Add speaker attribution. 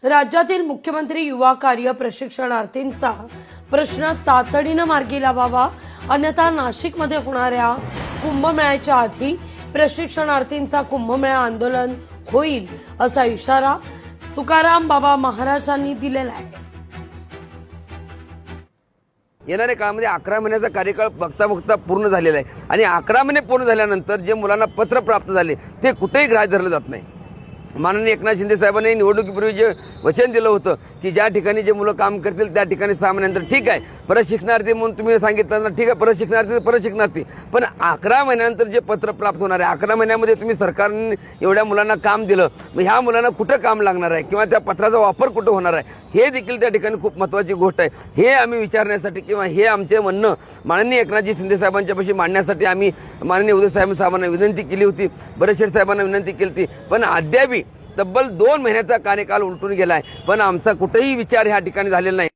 Speaker 1: राज्यातील मुख्यमंत्री युवा कार्य प्रशिक्षणार्थींचा प्रश्न तातडीनं मार्गी लावावा, अन्यथा नाशिकमध्ये होणाऱ्या कुंभमेळ्याच्या आधी प्रशिक्षणार्थींचा कुंभमेळा आंदोलन होईल असा इशारा तुकाराम बाबा महाराजांनी दिलेला आहे।
Speaker 2: येणाऱ्या काळामध्ये 11 महिन्याचा कार्यकाळ बघता पूर्ण झालेला आहे आणि 11 महिने पूर्ण झाल्यानंतर जे मुलांना पत्र प्राप्त झाले ते कुठेही ग्राह्य धरलं जात नाही। माननीय एकनाथ शिंदे साहेबांनी निवडणुकीपूर्वी जे वचन दिलं होतं की ज्या ठिकाणी जे मुलं काम करतील त्या ठिकाणी 6 महिन्यानंतर ठीक आहे, प्रशिक्षणार्थी म्हणून तुम्ही सांगितलं ना, ठीक आहे, प्रशिक्षणार्थी पण 11 महिन्यानंतर जे पत्र प्राप्त होणार आहे, 11 महिन्यामध्ये तुम्ही सरकारने एवढ्या मुलांना काम दिलं, मग ह्या मुलांना कुठं काम लागणार आहे किंवा त्या पत्राचा वापर कुठं होणार आहे, हे देखील त्या ठिकाणी खूप महत्त्वाची गोष्ट आहे। हे आम्ही विचारण्यासाठी किंवा हे आमचे म्हणणं माननीय एकनाथजी शिंदे साहेबांच्यापाशी मांडण्यासाठी आम्ही माननीय उदय साहेबांना विनंती केली होती, बरेचशे साहेबांना विनंती केली होती, पण अद्याप तब्बल 2 महिन्याचा कार्यकाल उलटून गेलाय, पण आमचा कुठेही विचार ह्या ठिकाणी झालेला नाही।